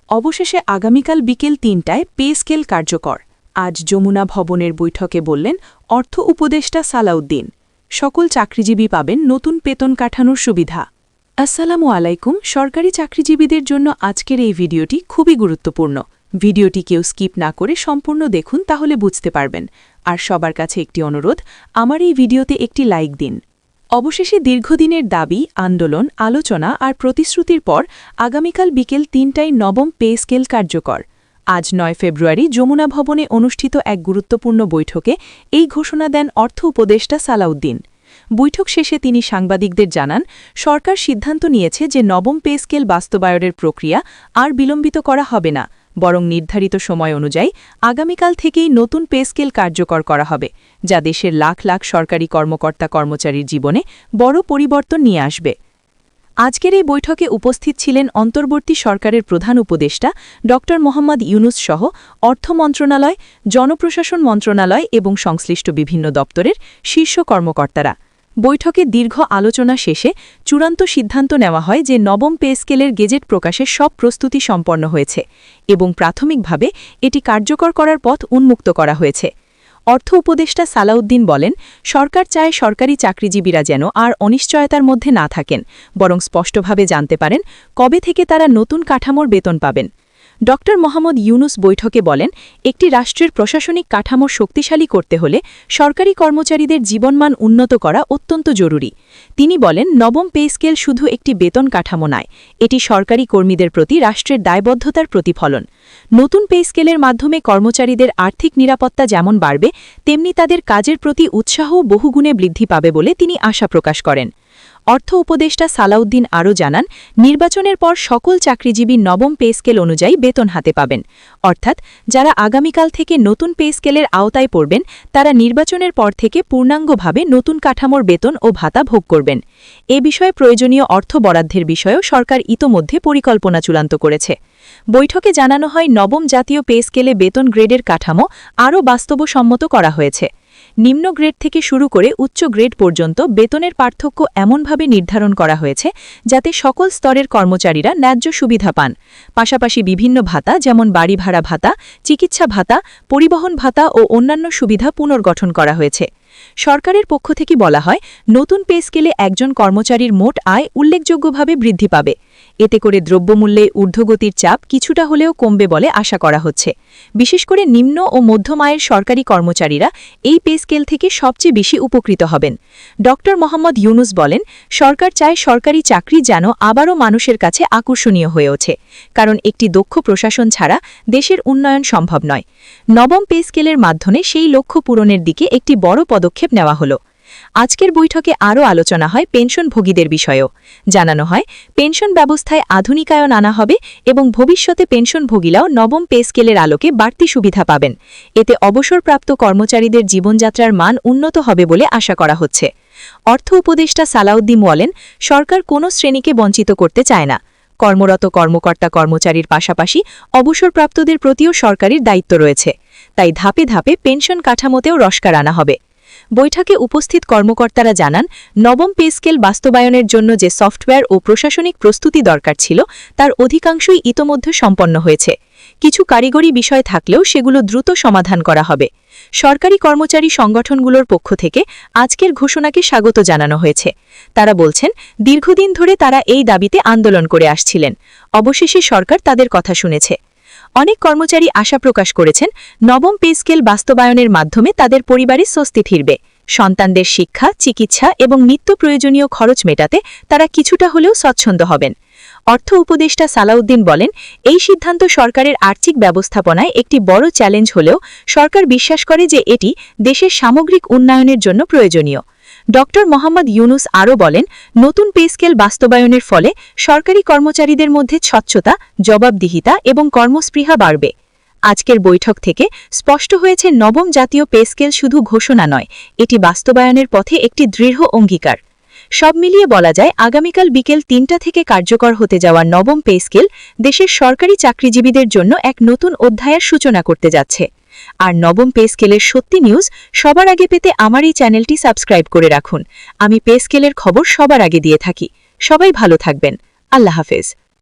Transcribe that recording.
অবশেষে আগামীকাল বিকেল ৩টায় পে স্কেল কার্যকর। আজ যমুনা ভবনের বৈঠকে বললেন অর্থ উপদেষ্টা সালাউদ্দিন। সকল চাকরিজীবী পাবেন নতুন বেতন কাঠানোর সুবিধা। আসসালামু আলাইকুম। সরকারি চাকরিজীবীদের জন্য আজকের এই ভিডিওটি খুবই গুরুত্বপূর্ণ। ভিডিওটি কেউ স্কিপ না করে সম্পূর্ণ দেখুন, তাহলে বুঝতে পারবেন। আর সবার কাছে একটি অনুরোধ, আমার এই ভিডিওতে একটি লাইক দিন। অবশেষে দীর্ঘদিনের দাবি, আন্দোলন, আলোচনা আর প্রতিশ্রুতির পর আগামীকাল বিকেল ৩টায় নবম পে স্কেল কার্যকর। আজ ৯ ফেব্রুয়ারি যমুনা ভবনে অনুষ্ঠিত এক গুরুত্বপূর্ণ বৈঠকে এই ঘোষণা দেন অর্থ উপদেষ্টা সালাউদ্দিন। বৈঠক শেষে তিনি সাংবাদিকদের জানান, সরকার সিদ্ধান্ত নিয়েছে যে নবম পে স্কেল বাস্তবায়নের প্রক্রিয়া আর বিলম্বিত করা হবে না, বরং নির্ধারিত সময় অনুযায়ী আগামীকাল থেকেই নতুন পে স্কেল কার্যকর করা হবে, যা দেশের লাখ লাখ সরকারি কর্মকর্তা কর্মচারীর জীবনে বড় পরিবর্তন নিয়ে আসবে। আজকের এই বৈঠকে উপস্থিত ছিলেন অন্তর্বর্তী সরকারের প্রধান উপদেষ্টা ড মোহাম্মদ ইউনুস সহ অর্থ মন্ত্রণালয়, জনপ্রশাসন মন্ত্রণালয় এবং সংশ্লিষ্ট বিভিন্ন দপ্তরের শীর্ষ কর্মকর্তারা। বৈঠকে দীর্ঘ আলোচনা শেষে চূড়ান্ত সিদ্ধান্ত নেওয়া হয় যে নবম পে স্কেলের গেজেট প্রকাশের সব প্রস্তুতি সম্পন্ন হয়েছে এবং প্রাথমিকভাবে এটি কার্যকর করার পথ উন্মুক্ত করা হয়েছে। অর্থ উপদেষ্টা সালাউদ্দিন বলেন, সরকার চায় সরকারি চাকরিজীবীরা যেন আর অনিশ্চয়তার মধ্যে না থাকেন, বরং স্পষ্টভাবে জানতে পারেন কবে থেকে তারা নতুন কাঠামোর বেতন পাবেন। ড মোহাম্মদ ইউনুস বৈঠকে বলেন, একটি রাষ্ট্রের প্রশাসনিক কাঠামো শক্তিশালী করতে হলে সরকারি কর্মচারীদের জীবনমান উন্নত করা অত্যন্ত জরুরি। তিনি বলেন, নবম পে স্কেল শুধু একটি বেতন কাঠামো নয়, এটি সরকারি কর্মীদের প্রতি রাষ্ট্রের দায়বদ্ধতার প্রতিফলন। নতুন পে স্কেলের মাধ্যমে কর্মচারীদের আর্থিক নিরাপত্তা যেমন বাড়বে, তেমনি তাদের কাজের প্রতি উৎসাহও বহুগুণে বৃদ্ধি পাবে বলে তিনি আশা প্রকাশ করেন। অর্থ উপদেষ্টা সালাউদ্দিন আরও জানান, নির্বাচনের পর সকল চাকরিজীবী নবম পে স্কেল অনুযায়ী বেতন হাতে পাবেন, অর্থাৎ যারা আগামীকাল থেকে নতুন পে স্কেলের আওতায় পড়বেন তারা নির্বাচনের পর থেকে পূর্ণাঙ্গভাবে নতুন কাঠামোর বেতন ও ভাতা ভোগ করবেন। এ বিষয়ে প্রয়োজনীয় অর্থ বরাদ্দের বিষয়েও সরকার ইতোমধ্যে পরিকল্পনা চূড়ান্ত করেছে। বৈঠকে জানানো হয়, নবম জাতীয় পে স্কেলে বেতন গ্রেডের কাঠামো আরও বাস্তবসম্মত করা হয়েছে। নিম্ন গ্রেড থেকে শুরু করে উচ্চ গ্রেড পর্যন্ত বেতনের পার্থক্য এমনভাবে নির্ধারণ করা হয়েছে যাতে সকল স্তরের কর্মচারীরা ন্যায্য সুবিধা পান। পাশাপাশি বিভিন্ন ভাতা যেমন বাড়ি ভাড়া ভাতা, চিকিৎসা ভাতা, পরিবহন ভাতা ও অন্যান্য সুবিধা পুনর্গঠন করা হয়েছে। সরকারের পক্ষ থেকে বলা হয়, নতুন পে স্কেলে একজন কর্মচারীর মোট আয় উল্লেখযোগ্যভাবে বৃদ্ধি পাবে। এতে করে দ্রব্যমূল্যে ঊর্ধ্বগতির চাপ কিছুটা হলেও কমবে বলে আশা করা হচ্ছে। বিশেষ করে নিম্ন ও মধ্যম আয়ের সরকারি কর্মচারীরা এই পে স্কেল থেকে সবচেয়ে বেশি উপকৃত হবেন। ড মোহাম্মদ ইউনুস বলেন, সরকার চায় সরকারি চাকরি যেন আবারও মানুষের কাছে আকর্ষণীয় হয়ে ওঠে, কারণ একটি দক্ষ প্রশাসন ছাড়া দেশের উন্নয়ন সম্ভব নয়। নবম পে স্কেলের মাধ্যমে সেই লক্ষ্য পূরণের দিকে একটি বড় পদক্ষেপ নেওয়া হলো। আজকের বৈঠকে আরও আলোচনা হয় পেনশনভোগীদের বিষয়েও। জানানো হয়, পেনশন ব্যবস্থায় আধুনিকায়ন আনা হবে এবং ভবিষ্যতে পেনশনভোগীরাও নবম পে স্কেলের আলোকে বাড়তি সুবিধা পাবেন। এতে অবসরপ্রাপ্ত কর্মচারীদের জীবনযাত্রার মান উন্নত হবে বলে আশা করা হচ্ছে। অর্থ উপদেষ্টা সালাউদ্দিন বলেন, সরকার কোনো শ্রেণীকে বঞ্চিত করতে চায় না। কর্মরত কর্মকর্তা কর্মচারীর পাশাপাশি অবসরপ্রাপ্তদের প্রতিও সরকারের দায়িত্ব রয়েছে, তাই ধাপে ধাপে পেনশন কাঠামোতেও রসকার আনা হবে। বৈঠকে উপস্থিত কর্মকর্তারা জানান, নবম পে স্কেল বাস্তবায়নের জন্য যে সফটওয়্যার ও প্রশাসনিক প্রস্তুতি দরকার ছিল তার অধিকাংশই ইতোমধ্যে সম্পন্ন হয়েছে। কিছু কারিগরি বিষয় থাকলেও সেগুলো দ্রুত সমাধান করা হবে। সরকারি কর্মচারী সংগঠনগুলোর পক্ষ থেকে আজকের ঘোষণাকে স্বাগত জানানো হয়েছে। তারা বলছেন, দীর্ঘদিন ধরে তারা এই দাবিতে আন্দোলন করে আসছিলেন, অবশেষে সরকার তাদের কথা শুনেছে। অনেক কর্মচারী আশা প্রকাশ করেছেন, নবম পে স্কেল বাস্তবায়নের মাধ্যমে তাদের পরিবারে স্বস্তি ফিরবে। সন্তানদের শিক্ষা, চিকিৎসা এবং নিত্য প্রয়োজনীয় খরচ মেটাতে তারা কিছুটা হলেও স্বচ্ছন্দ হবেন। অর্থ উপদেষ্টা সালাউদ্দিন বলেন, এই সিদ্ধান্ত সরকারের আর্থিক ব্যবস্থাপনায় একটি বড় চ্যালেঞ্জ হলেও সরকার বিশ্বাস করে যে এটি দেশের সামগ্রিক উন্নয়নের জন্য প্রয়োজনীয়। ড মোহাম্মদ ইউনুস আরও বলেন, নতুন পে স্কেল বাস্তবায়নের ফলে সরকারি কর্মচারীদের মধ্যে স্বচ্ছতা, জবাবদিহিতা এবং কর্মস্পৃহা বাড়বে। আজকের বৈঠক থেকে স্পষ্ট হয়েছে, নবম জাতীয় পে স্কেল শুধু ঘোষণা নয়, এটি বাস্তবায়নের পথে একটি দৃঢ় অঙ্গীকার। সব মিলিয়ে বলা যায়, আগামীকাল বিকেল ৩টা থেকে কার্যকর হতে যাওয়া নবম পে স্কেল দেশের সরকারি চাকরিজীবীদের জন্য এক নতুন অধ্যায়ের সূচনা করতে যাচ্ছে। আর নবম পে স্কেলের সত্যি নিউজ সবার আগে পেতে আমার এই চ্যানেলটি সাবস্ক্রাইব করে রাখুন। আমি পে স্কেলের খবর সবার আগে দিয়ে থাকি। সবাই ভালো থাকবেন। আল্লাহ হাফেজ।